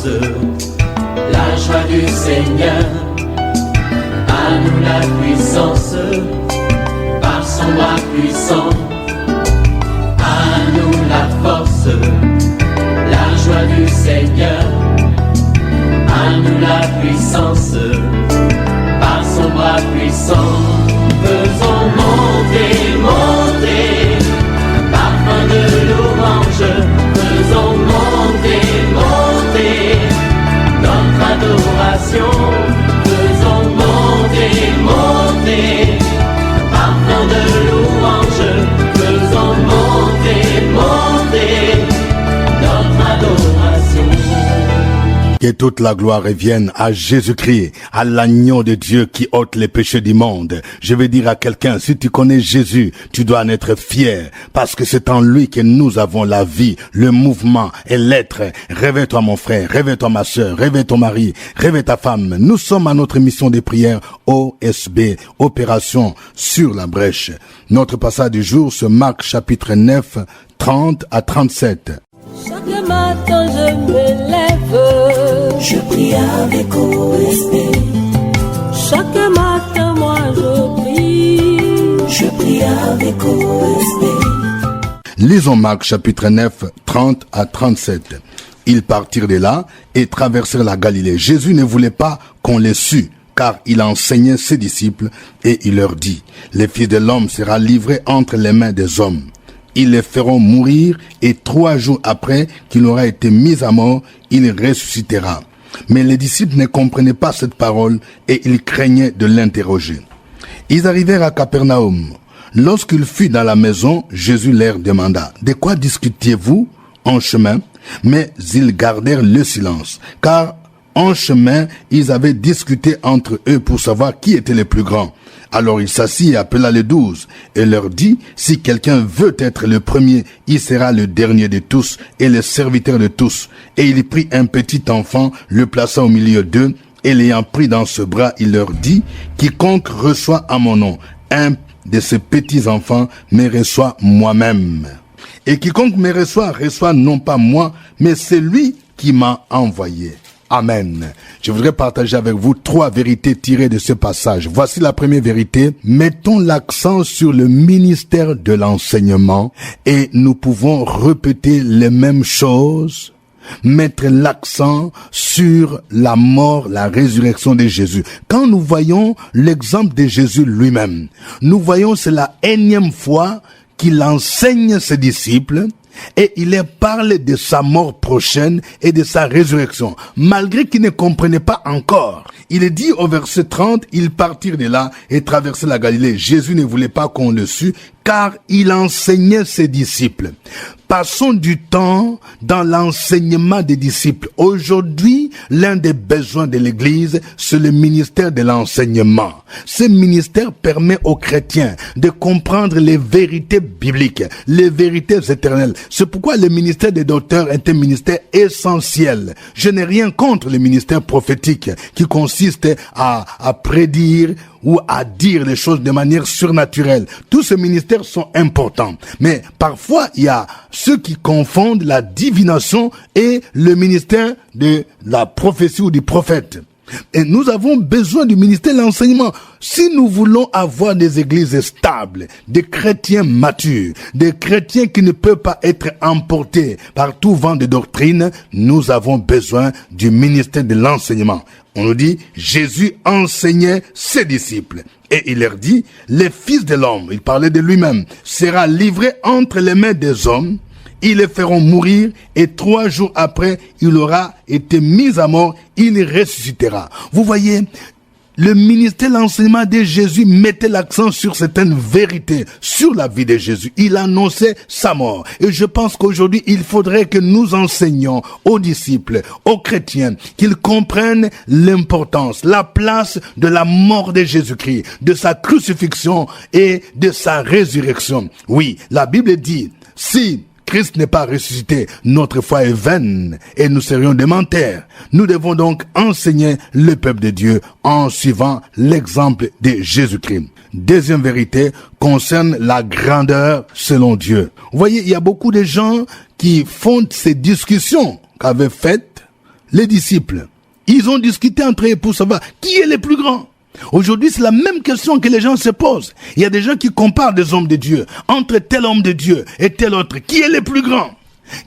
force, la joie du Seigneur. À nous la puissance, par son bras puissant. À nous la force, la joie du Seigneur. À nous la puissance, par son bras puissant. Faisons monter, monter, parfum de louange. Faisons monter, monter, notre adoration. Faisons monter, monter, parfum de louange. Faisons monter, monter, notre adoration. Que toute la gloire revienne à Jésus-Christ, à l'agneau de Dieu qui ôte les péchés du monde. Je vais dire à quelqu'un, si tu connais Jésus, tu dois en être fier, parce que c'est en lui que nous avons la vie, le mouvement et l'être. Réveille-toi mon frère, réveille-toi ma soeur, réveille ton mari, réveille ta femme. Nous sommes à notre mission de prière OSB, Opération sur la brèche. Notre passage du jour se Marc chapitre 9, 30 à 37. Chaque matin je me lève, je prie avec OSB. Chaque matin moi je prie avec OSB. Lisons Marc chapitre 9, 30 à 37. Ils partirent de là et traversèrent la Galilée. Jésus ne voulait pas qu'on les sût, car il enseignait ses disciples et il leur dit, le Fils de l'homme sera livré entre les mains des hommes. Ils les feront mourir et 3 jours après qu'il aura été mis à mort, il ressuscitera. Mais les disciples ne comprenaient pas cette parole et ils craignaient de l'interroger. Ils arrivèrent à Capernaum. Lorsqu'il fut dans la maison, Jésus leur demanda, « De quoi discutiez-vous en chemin ?» Mais ils gardèrent le silence, car en chemin, ils avaient discuté entre eux pour savoir qui était le plus grand. Alors il s'assit et appela les 12 et leur dit, si quelqu'un veut être le premier, il sera le dernier de tous et le serviteur de tous. Et il prit un petit enfant, le plaça au milieu d'eux, et l'ayant pris dans ce bras, il leur dit, quiconque reçoit à mon nom un de ces petits enfants me reçoit moi-même. Et quiconque me reçoit, reçoit non pas moi, mais celui qui m'a envoyé. Amen. Je voudrais partager avec vous 3 vérités tirées de ce passage. Voici la première vérité. Mettons l'accent sur le ministère de l'enseignement et nous pouvons répéter les mêmes choses. Mettre l'accent sur la mort, la résurrection de Jésus. Quand nous voyons l'exemple de Jésus lui-même, nous voyons c'est la énième fois qu'il enseigne ses disciples et il leur parle de sa mort prochaine et de sa résurrection, malgré qu'ils ne comprenaient pas encore. Il est dit au verset 30, ils partirent de là et traversèrent la Galilée. Jésus ne voulait pas qu'on le sût, car il enseignait ses disciples. Passons du temps dans l'enseignement des disciples. Aujourd'hui, l'un des besoins de l'Église, c'est le ministère de l'enseignement. Ce ministère permet aux chrétiens de comprendre les vérités bibliques, les vérités éternelles. C'est pourquoi le ministère des docteurs est un ministère essentiel. Je n'ai rien contre le ministère prophétique qui consiste à prédire ou à dire les choses de manière surnaturelle. Tous ces ministères sont importants. Mais parfois, il y a ceux qui confondent la divination et le ministère de la prophétie ou du prophète. Et nous avons besoin du ministère de l'enseignement. Si nous voulons avoir des églises stables, des chrétiens matures, des chrétiens qui ne peuvent pas être emportés par tout vent de doctrine, nous avons besoin du ministère de l'enseignement. On nous dit, Jésus enseignait ses disciples. Et il leur dit, le Fils de l'homme, il parlait de lui-même, sera livré entre les mains des hommes. Ils les feront mourir et 3 jours après, il aura été mis à mort, il ressuscitera. Vous voyez, le ministère de l'enseignement de Jésus mettait l'accent sur certaines vérités, sur la vie de Jésus. Il annonçait sa mort. Et je pense qu'aujourd'hui, il faudrait que nous enseignions aux disciples, aux chrétiens, qu'ils comprennent l'importance, la place de la mort de Jésus-Christ, de sa crucifixion et de sa résurrection. Oui, la Bible dit, si Christ n'est pas ressuscité, notre foi est vaine et nous serions des menteurs. Nous devons donc enseigner le peuple de Dieu en suivant l'exemple de Jésus-Christ. Deuxième vérité concerne la grandeur selon Dieu. Vous voyez, il y a beaucoup de gens qui font ces discussions qu'avait faites les disciples, ils ont discuté entre eux pour savoir qui est le plus grand. Aujourd'hui, c'est la même question que les gens se posent. Il y a des gens qui comparent des hommes de Dieu entre tel homme de Dieu et tel autre. Qui est le plus grand?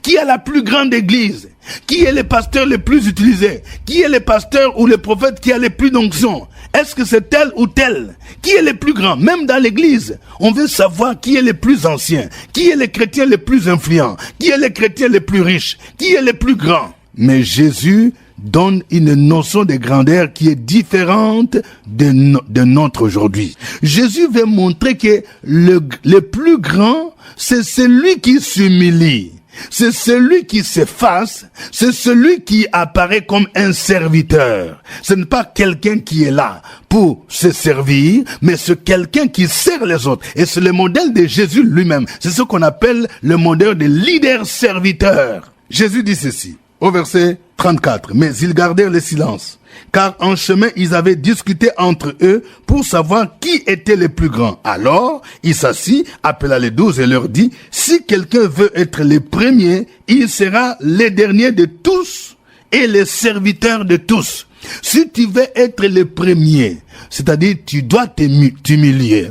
Qui a la plus grande église? Qui est le pasteur le plus utilisé? Qui est le pasteur ou le prophète qui a le plus d'onction? Est-ce que c'est tel ou tel? Qui est le plus grand? Même dans l'église, on veut savoir qui est le plus ancien, qui est le chrétien le plus influent, qui est le chrétien le plus riche, qui est le plus grand. Mais Jésus donne une notion de grandeur qui est différente de notre aujourd'hui. Jésus veut montrer que le plus grand, c'est celui qui s'humilie. C'est celui qui s'efface, c'est celui qui apparaît comme un serviteur. Ce n'est pas quelqu'un qui est là pour se servir, mais c'est quelqu'un qui sert les autres. Et c'est le modèle de Jésus lui-même. C'est ce qu'on appelle le modèle de leader serviteur. Jésus dit ceci, au verset 34. Mais ils gardèrent le silence, car en chemin ils avaient discuté entre eux pour savoir qui était le plus grand. Alors il s'assit, appela les 12 et leur dit, si quelqu'un veut être le premier, il sera le dernier de tous et le serviteur de tous. Si tu veux être le premier, c'est-à-dire tu dois t'humilier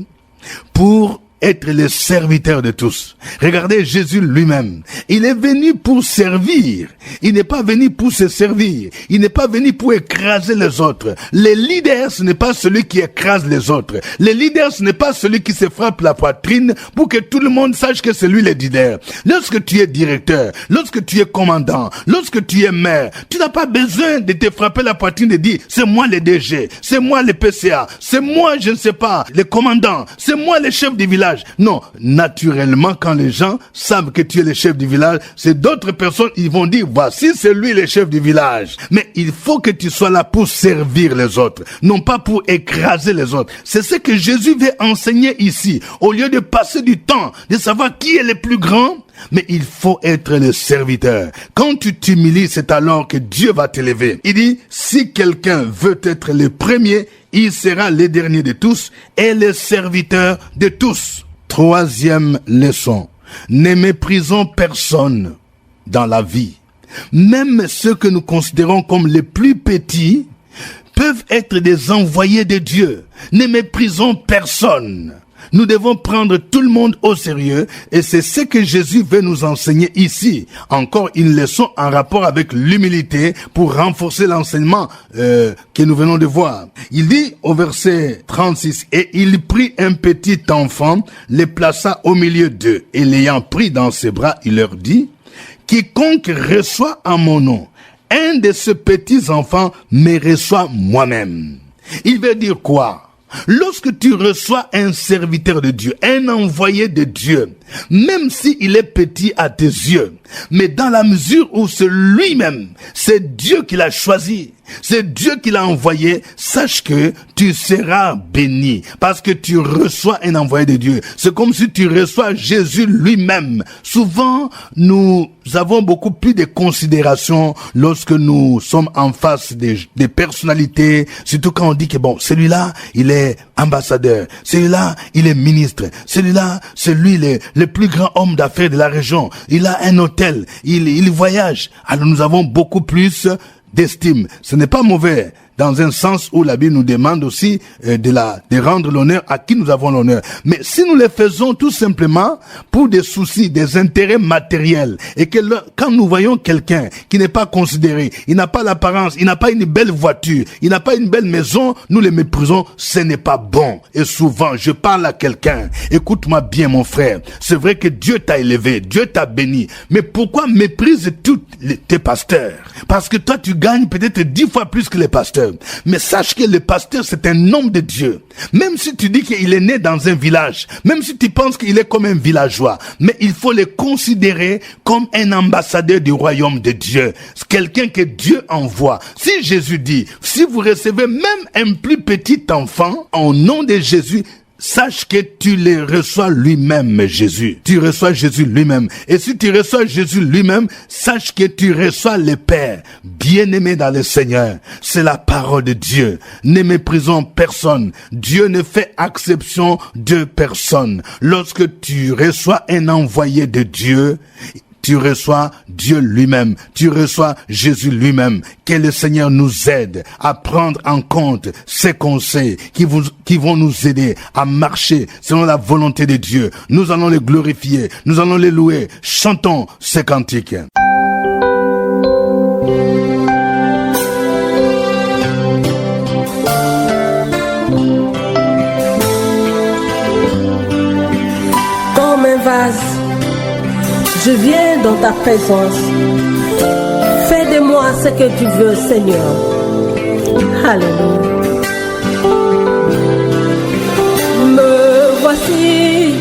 pour être le serviteur de tous. Regardez Jésus lui-même. Il est venu pour servir. Il n'est pas venu pour se servir. Il n'est pas venu pour écraser les autres. Le leader, ce n'est pas celui qui écrase les autres. Le leader, ce n'est pas celui qui se frappe la poitrine pour que tout le monde sache que c'est lui le leader. Lorsque tu es directeur, lorsque tu es commandant, lorsque tu es maire, tu n'as pas besoin de te frapper la poitrine et de dire, c'est moi le DG, c'est moi le PCA, c'est moi, je ne sais pas, le commandant, c'est moi le chef du village. Non, naturellement, quand les gens savent que tu es le chef du village, c'est d'autres personnes, ils vont dire, voici, c'est lui le chef du village. Mais il faut que tu sois là pour servir les autres, non pas pour écraser les autres. C'est ce que Jésus veut enseigner ici. Au lieu de passer du temps, de savoir qui est le plus grand, mais il faut être le serviteur. Quand tu t'humilies, c'est alors que Dieu va t'élever. Il dit, si quelqu'un veut être le premier, il sera le dernier de tous et le serviteur de tous. Troisième leçon. Ne méprisons personne dans la vie. Même ceux que nous considérons comme les plus petits peuvent être des envoyés de Dieu. Ne méprisons personne. Nous devons prendre tout le monde au sérieux et c'est ce que Jésus veut nous enseigner ici. Encore une leçon en rapport avec l'humilité pour renforcer l'enseignement que nous venons de voir. Il dit au verset 36, « Et il prit un petit enfant, le plaça au milieu d'eux, et l'ayant pris dans ses bras, il leur dit, « Quiconque reçoit en mon nom un de ces petits enfants me reçoit moi-même. » Il veut dire quoi? Lorsque tu reçois un serviteur de Dieu, un envoyé de Dieu, même s'il est petit à tes yeux, mais dans la mesure où c'est lui-même, c'est Dieu qui l'a choisi, c'est Dieu qui l'a envoyé, sache que tu seras béni parce que tu reçois un envoyé de Dieu. C'est comme si tu reçois Jésus lui-même. Souvent, nous avons beaucoup plus de considération lorsque nous sommes en face des personnalités, surtout quand on dit que bon, celui-là, il est ambassadeur, celui-là, il est ministre, celui-là, c'est lui le plus grand homme d'affaires de la région, il a un hôtel, il voyage. Alors nous avons beaucoup plus d'estime. Ce n'est pas mauvais, dans un sens où la Bible nous demande aussi de rendre l'honneur à qui nous avons l'honneur. Mais si nous le faisons tout simplement pour des soucis, des intérêts matériels, et que quand nous voyons quelqu'un qui n'est pas considéré, il n'a pas l'apparence, il n'a pas une belle voiture, il n'a pas une belle maison, nous le méprisons, ce n'est pas bon. Et souvent, je parle à quelqu'un, écoute-moi bien mon frère, c'est vrai que Dieu t'a élevé, Dieu t'a béni, mais pourquoi méprises tous tes pasteurs? Parce que toi tu gagnes peut-être 10 fois plus que les pasteurs. Mais sache que le pasteur, c'est un homme de Dieu. Même si tu dis qu'il est né dans un village, même si tu penses qu'il est comme un villageois, mais il faut le considérer comme un ambassadeur du royaume de Dieu. C'est quelqu'un que Dieu envoie. Si Jésus dit, si vous recevez même un plus petit enfant, au nom de Jésus, sache que tu le reçois lui-même, Jésus. Tu reçois Jésus lui-même. Et si tu reçois Jésus lui-même, sache que tu reçois le Père. Bien-aimé dans le Seigneur, c'est la parole de Dieu. Ne méprisons personne. Dieu ne fait exception de personne. Lorsque tu reçois un envoyé de Dieu, tu reçois Dieu lui-même, tu reçois Jésus lui-même. Que le Seigneur nous aide à prendre en compte ces conseils qui vont nous aider à marcher selon la volonté de Dieu. Nous allons les glorifier, nous allons les louer. Chantons ces cantiques. Comme un vase, je viens dans ta présence. Fais de moi ce que tu veux, Seigneur. Alléluia. Me voici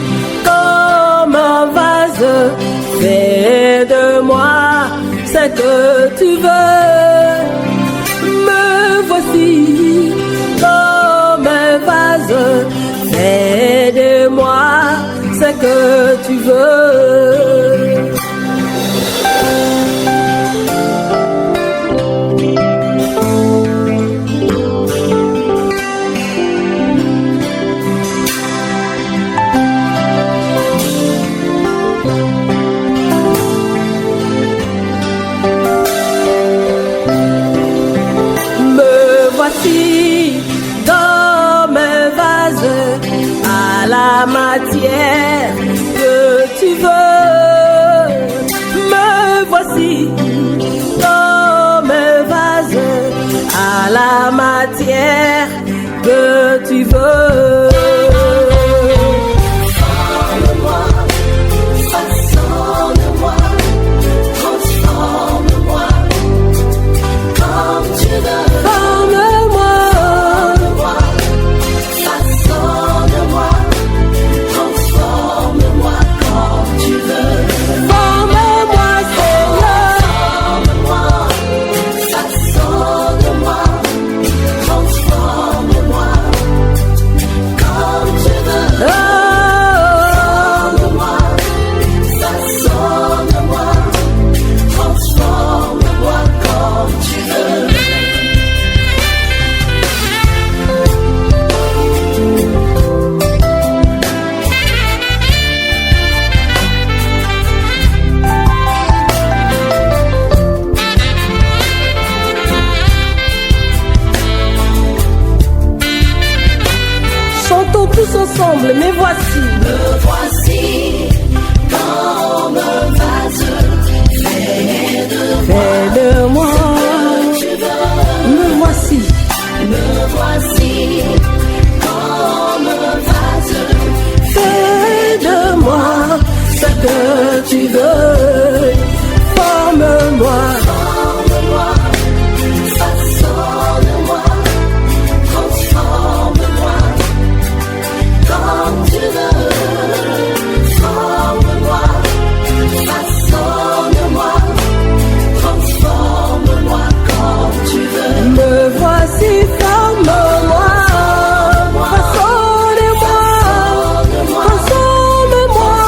comme un vase. Fais de moi ce que tu veux. Me voici comme un vase. Fais de moi ce que tu veux. Me voici comme un vase à la matière que tu veux. Me voici comme un vase à la matière que tu veux. Forme-moi, façonne-moi, transforme-moi comme tu veux. Forme-moi, Façonne-moi, transforme-moi comme tu veux. forme-moi, Seigneur. Forme-moi, façonne-moi, transforme-moi comme tu veux. Forme-moi, façonne-moi, transforme-moi comme tu veux. Chantons tous ensemble, mais voici. Me voici comme un vase, Fais de moi, tu veux. me voici. Me voici comme un vase, Fais de moi ce que tu veux. Forme-moi, forme-moi, façonne-moi, transforme-moi comme tu veux. Forme-moi, façonne-moi, transforme-moi comme tu veux. me voici. Forme-moi, façonne-moi, transforme-moi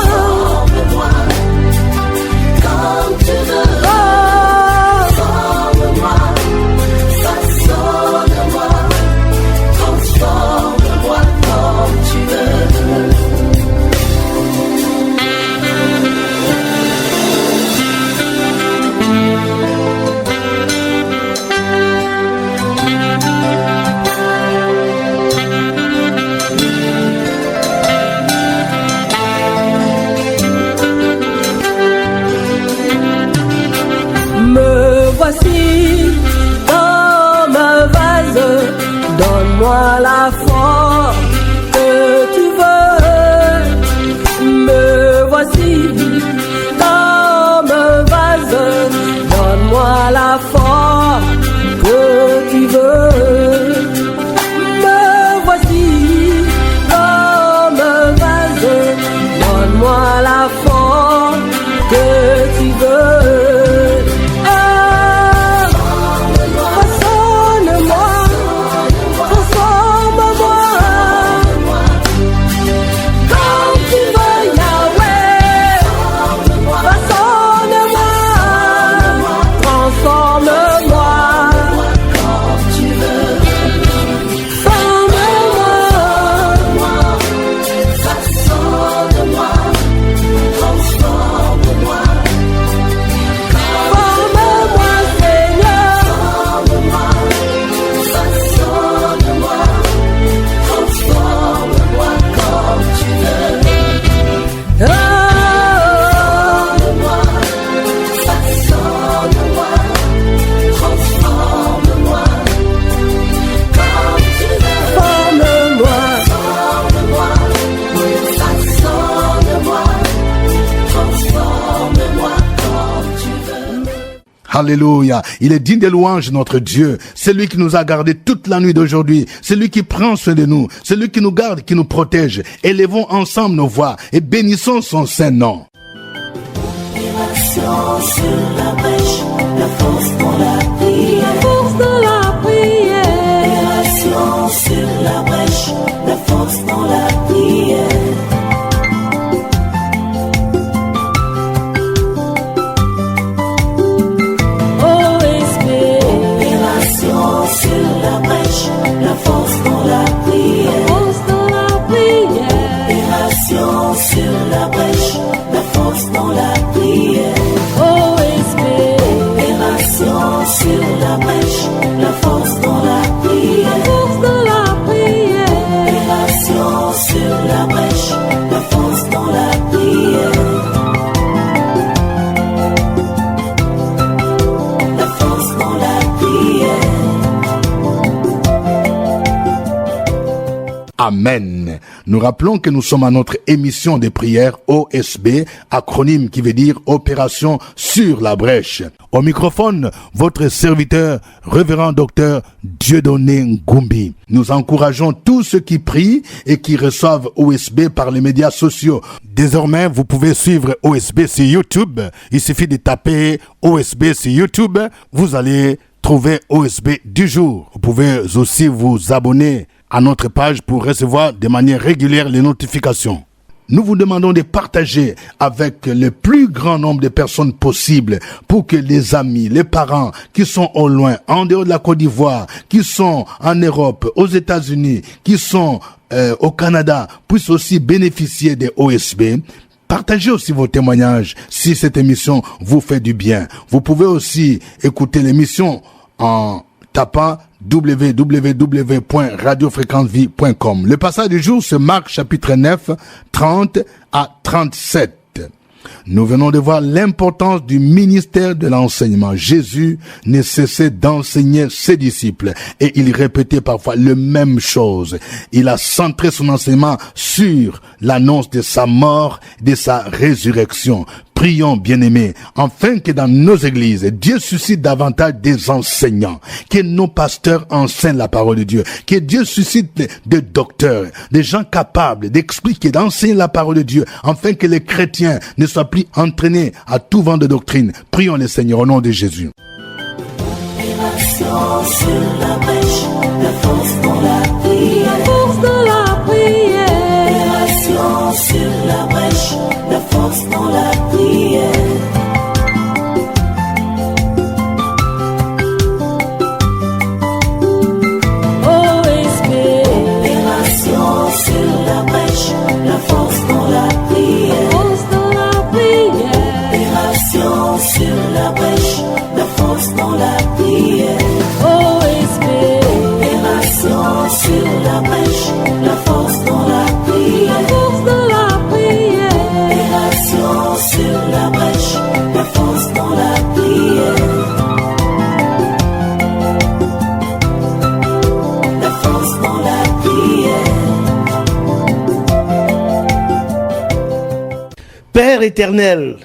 Alléluia. Il est digne de louange, notre Dieu. C'est lui qui nous a gardés toute la nuit d'aujourd'hui. C'est lui qui prend soin de nous. C'est lui qui nous garde, qui nous protège. Élevons ensemble nos voix et bénissons son saint nom. Opération sur la brèche, la force dans la prière. La force dans la prière. Opération sur la brèche, la force dans la prière. Opération sur la brèche, la force dans la prière. Force dans la prière. Opération sur la brèche, la force dans la prière. OSB. Opération sur la brèche, la force dans la prière. Force dans la prière. Opération sur la brèche, la force dans la prière. La force dans la prière. Amen. Nous rappelons que nous sommes à notre émission de prière OSB, acronyme qui veut dire Opération sur la brèche. Au microphone, votre serviteur, révérend docteur Dieudonné Ngumbi. Nous encourageons tous ceux qui prient et qui reçoivent OSB par les médias sociaux. Désormais, vous pouvez suivre OSB sur YouTube. Il suffit de taper OSB sur YouTube. Vous allez trouver OSB du jour. Vous pouvez aussi vous abonner à notre page pour recevoir de manière régulière les notifications. Nous vous demandons de partager avec le plus grand nombre de personnes possible pour que les amis, les parents qui sont au loin, en dehors de la Côte d'Ivoire, qui sont en Europe, aux États-Unis, qui sont au Canada, puissent aussi bénéficier des OSB. Partagez aussi vos témoignages si cette émission vous fait du bien. Vous pouvez aussi écouter l'émission en tapant www.radiofréquencevie.com. Le passage du jour, c'est Marc chapitre 9, 30 à 37. Nous venons de voir l'importance du ministère de l'enseignement. Jésus ne cessait d'enseigner ses disciples et il répétait parfois les mêmes choses. Il a centré son enseignement sur l'annonce de sa mort, de sa résurrection. Prions, bien-aimés, afin que dans nos églises, Dieu suscite davantage des enseignants, que nos pasteurs enseignent la parole de Dieu, que Dieu suscite des docteurs, des gens capables d'expliquer, d'enseigner la parole de Dieu, afin que les chrétiens ne soient plus entraînés à tout vent de doctrine. Prions le Seigneur au nom de Jésus. Opération sur la brèche, la force dans la prière. La force dans la prière. Opération sur la brèche, la force dans la prière. OSB. Opération sur la brèche, la force dans la prière. Force dans la prière. Opération sur la brèche, la force dans la prière. OSB. Opération sur la brèche, la force dans la prière. Force dans la prière. Opération sur la brèche, la force dans la prière. La force dans la prière. Père éternel,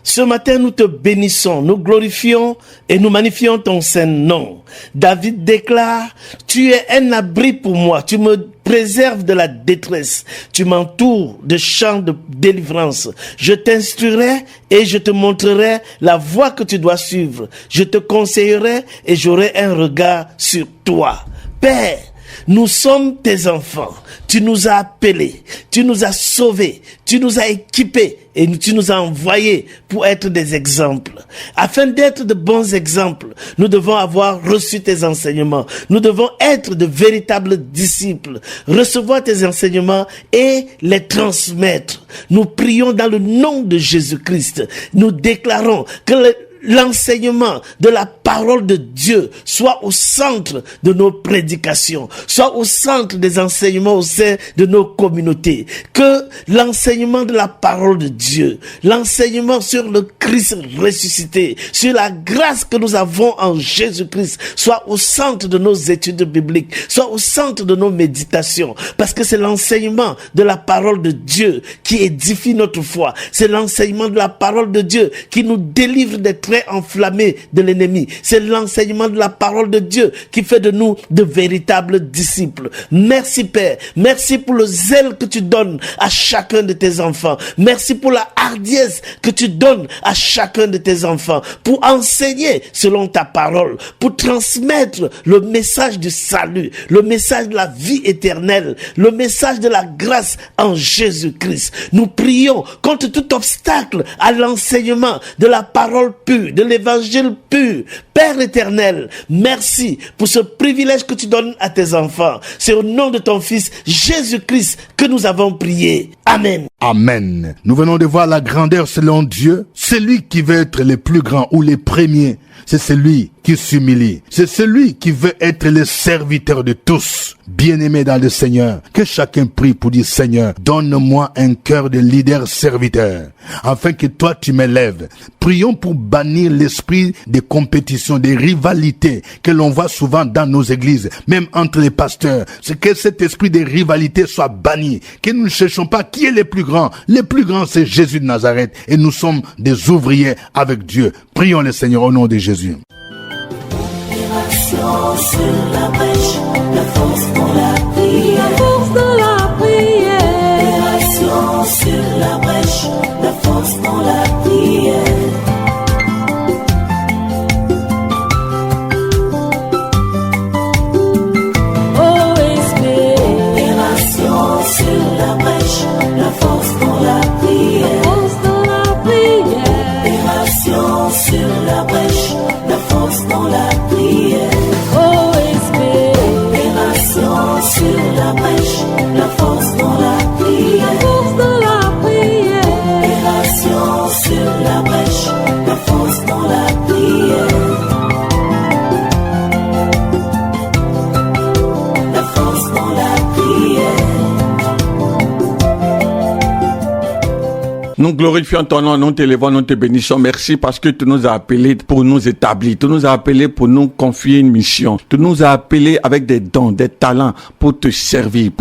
ce matin nous te bénissons, nous glorifions et nous magnifions ton saint nom. David déclare, tu es un abri pour moi, tu me préserves de la détresse, tu m'entoures de chants de délivrance. Je t'instruirai et je te montrerai la voie que tu dois suivre. Je te conseillerai et j'aurai un regard sur toi. Père, nous sommes tes enfants. Tu nous as appelés, tu nous as sauvés, tu nous as équipés et tu nous as envoyés pour être des exemples. Afin d'être de bons exemples, nous devons avoir reçu tes enseignements. Nous devons être de véritables disciples, recevoir tes enseignements et les transmettre. Nous prions dans le nom de Jésus-Christ. Nous déclarons que l'enseignement de la parole de Dieu soit au centre de nos prédications, soit au centre des enseignements au sein de nos communautés. Que l'enseignement de la parole de Dieu, l'enseignement sur le Christ ressuscité, sur la grâce que nous avons en Jésus-Christ, soit au centre de nos études bibliques, soit au centre de nos méditations. Parce que c'est l'enseignement de la parole de Dieu qui édifie notre foi. C'est l'enseignement de la parole de Dieu qui nous délivre des traits enflammé de l'ennemi. C'est l'enseignement de la parole de Dieu qui fait de nous de véritables disciples. Merci Père. Merci pour le zèle que tu donnes à chacun de tes enfants. Merci pour la hardiesse que tu donnes à chacun de tes enfants pour enseigner selon ta parole, pour transmettre le message du salut, le message de la vie éternelle, le message de la grâce en Jésus-Christ. Nous prions contre tout obstacle à l'enseignement de la parole pure, de l'évangile pur. Père éternel, merci pour ce privilège que tu donnes à tes enfants. C'est au nom de ton Fils Jésus-Christ que nous avons prié. Amen. Amen. Nous venons de voir la grandeur selon Dieu. Celui qui veut être le plus grand ou les premiers, c'est celui qui s'humilie. C'est celui qui veut être le serviteur de tous. Bien-aimé dans le Seigneur, que chacun prie pour dire: Seigneur, donne-moi un cœur de leader serviteur, afin que toi tu m'élèves. Prions pour bannir l'esprit de compétition, de rivalité que l'on voit souvent dans nos églises, même entre les pasteurs. C'est que cet esprit de rivalité soit banni, que nous ne cherchons pas qui est le plus grand. Le plus grand, c'est Jésus de Nazareth, et nous sommes des ouvriers avec Dieu. Prions le Seigneur au nom de Jésus. Sur la brèche, la force dans la prière. La force dans la prière. Opération sur la brèche, la force dans la prière. Oh esprit. Opération sur la brèche, la force dans la prière. Force dans la prière. Opération sur la brèche, la force dans la prière. Oh esprit. Opération sur la brèche, la force dans la prière. Force dans la prière. Opération sur la brèche, la force dans la prière. La force dans la prière. Nous glorifions ton nom, nous t'élevons, nous te bénissons. Merci parce que tu nous as appelés pour nous établir. Tu nous as appelés pour nous confier une mission. Tu nous as appelés avec des dons, des talents pour te servir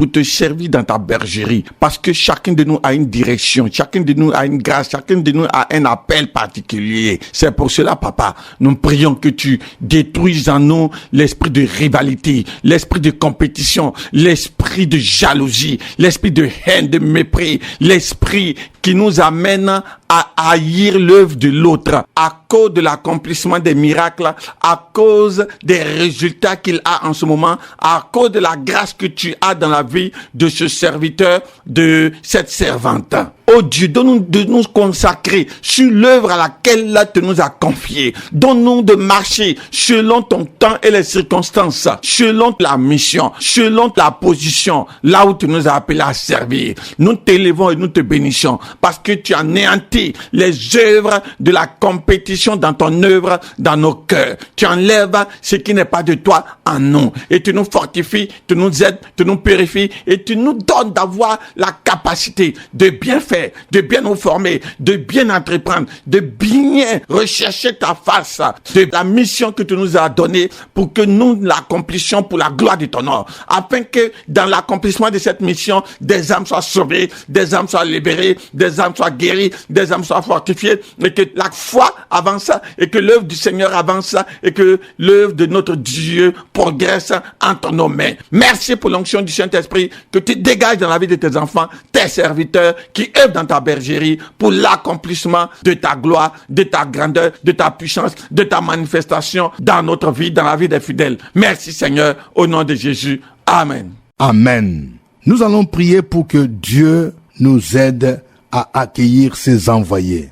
dans ta bergerie. Parce que chacun de nous a une direction, chacun de nous a une grâce, chacun de nous a un appel particulier. C'est pour cela, Papa, nous prions que tu détruises en nous l'esprit de rivalité, l'esprit de compétition, l'esprit de jalousie, l'esprit de haine, de mépris, l'esprit qui nous amène à haïr l'œuvre de l'autre à cause de l'accomplissement des miracles, à cause des résultats qu'il a en ce moment, à cause de la grâce que tu as dans la vie de ce serviteur, de cette servante. Oh Dieu, donne-nous de nous consacrer sur l'œuvre à laquelle tu nous as confiée. Donne-nous de marcher selon ton temps et les circonstances, selon la mission, selon la position, là où tu nous as appelés à servir. Nous t'élevons et nous te bénissons parce que tu as anéanti les œuvres de la compétition dans ton œuvre, dans nos cœurs. Tu enlèves ce qui n'est pas de toi en nous et tu nous fortifies, tu nous aides, tu nous purifies et tu nous donnes d'avoir la capacité de bien faire, de bien nous former, de bien entreprendre, de bien rechercher ta face, de la mission que tu nous as donnée pour que nous l'accomplissions pour la gloire de ton nom, afin que dans l'accomplissement de cette mission, des âmes soient sauvées, des âmes soient libérées, des âmes soient guéries, des âmes soient fortifiées, et que la foi avance, et que l'œuvre du Seigneur avance, et que l'œuvre de notre Dieu progresse entre nos mains. Merci pour l'onction du Saint-Esprit que tu dégages dans la vie de tes enfants, tes serviteurs qui œuvrent dans ta bergerie pour l'accomplissement de ta gloire, de ta grandeur, de ta puissance, de ta manifestation dans notre vie, dans la vie des fidèles. Merci Seigneur, au nom de Jésus. Amen. Amen. Nous allons prier pour que Dieu nous aide à accueillir ses envoyés.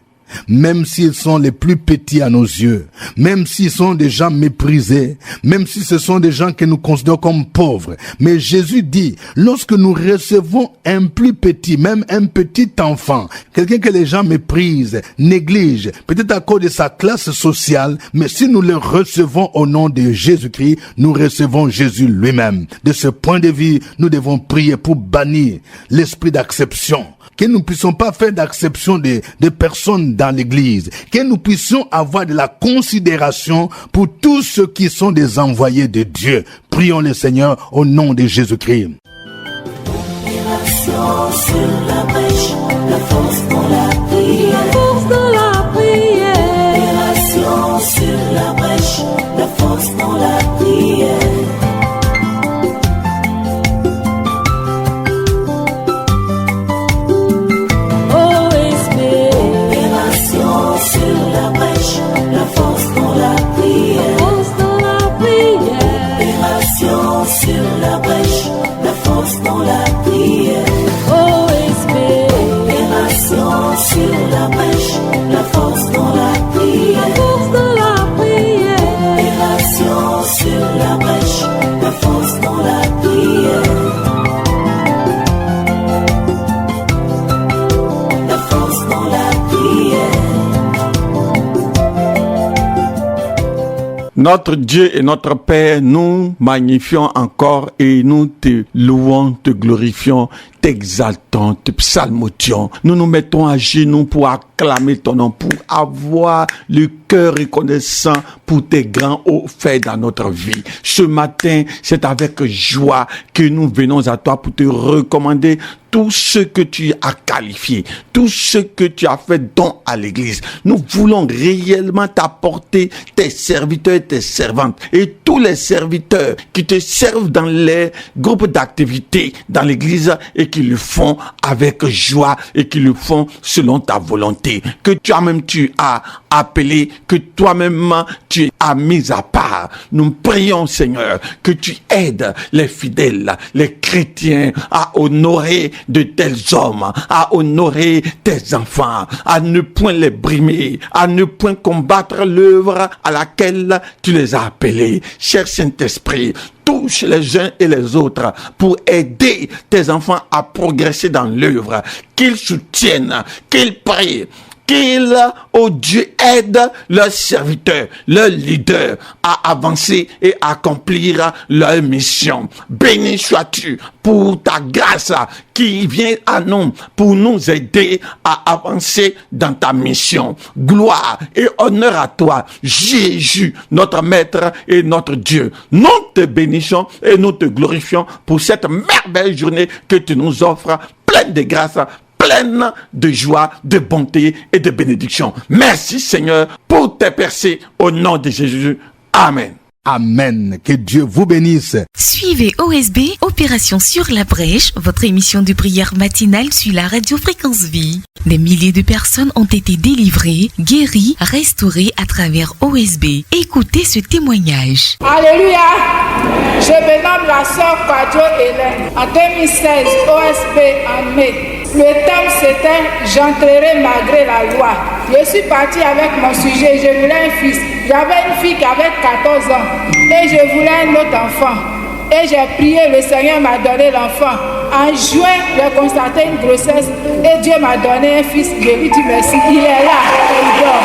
Même s'ils sont les plus petits à nos yeux, même s'ils sont des gens méprisés, même si ce sont des gens que nous considérons comme pauvres. Mais Jésus dit, lorsque nous recevons un plus petit, même un petit enfant, quelqu'un que les gens méprisent, négligent, peut-être à cause de sa classe sociale, mais si nous le recevons au nom de Jésus-Christ, nous recevons Jésus lui-même. De ce point de vue, nous devons prier pour bannir l'esprit d'acception. Que nous ne puissions pas faire d'acception de personnes dans l'église. Que nous puissions avoir de la considération pour tous ceux qui sont des envoyés de Dieu. Prions le Seigneur au nom de Jésus-Christ. Opération sur la brèche, la force dans la prière. La force dans la prière. Opération sur la brèche, la force dans la prière. Opération sur la brèche, la force dans la prière. Opération sur la brèche, la force dans la prière. Opération sur la brèche, la force dans la prière. Opération sur la brèche, la force dans la prière. La force dans la prière. Notre Dieu et notre Père, nous magnifions encore et nous te louons, te glorifions, t'exaltons, te psalmotions. Nous nous mettons à genoux pour acclamer ton nom, pour avoir le cœur reconnaissant pour tes grands hauts faits dans notre vie. Ce matin, c'est avec joie que nous venons à toi pour te recommander tout ce que tu as qualifié, tout ce que tu as fait don à l'église. Nous voulons réellement t'apporter tes serviteurs et tes servantes et tous les serviteurs qui te servent dans les groupes d'activité dans l'église et qui le font avec joie et qui le font selon ta volonté, que toi-même tu as appelé, que toi-même tu as mis à part. Nous prions, Seigneur, que tu aides les fidèles, les chrétiens à honorer de tels hommes, à honorer tes enfants, à ne point les brimer, à ne point combattre l'œuvre à laquelle tu les as appelés. Cher Saint-Esprit, touche les uns et les autres pour aider tes enfants à progresser dans l'œuvre, qu'ils soutiennent, qu'ils prient, qu'ils, oh Dieu, aident leurs serviteurs, leurs leaders à avancer et accomplir leur mission. Béni sois-tu pour ta grâce qui vient à nous pour nous aider à avancer dans ta mission. Gloire et honneur à toi, Jésus, notre Maître et notre Dieu. Nous te bénissons et nous te glorifions pour cette merveilleuse journée que tu nous offres, pleine de grâce, pleine de joie, de bonté et de bénédiction. Merci Seigneur pour tes percées au nom de Jésus. Amen. Amen. Que Dieu vous bénisse. Suivez OSB, Opération sur la brèche, votre émission de prière matinale sur la radio Fréquence Vie. Des milliers de personnes ont été délivrées, guéries, restaurées à travers OSB. Écoutez ce témoignage. Alléluia. Je me nomme la sœur Kwadio Hélène. En 2016, OSB en mai. Le thème c'était « J'entrerai malgré la loi ». Je suis partie avec mon sujet, je voulais un fils. J'avais une fille qui avait 14 ans et je voulais un autre enfant. Et j'ai prié, le Seigneur m'a donné l'enfant. En juin, j'ai constaté une grossesse et Dieu m'a donné un fils. Je lui dis merci, il est là, il dort.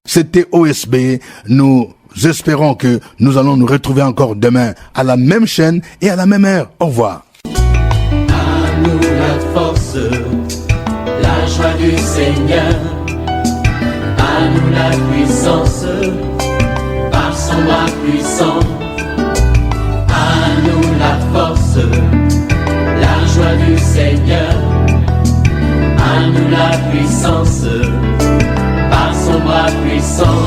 C'était OSB. Nous espérons que nous allons nous retrouver encore demain à la même chaîne et à la même heure. Au revoir. À nous la force, la joie du Seigneur. À nous la puissance, par son bras puissant. À nous la force, la joie du Seigneur. À nous la puissance, par son bras puissant.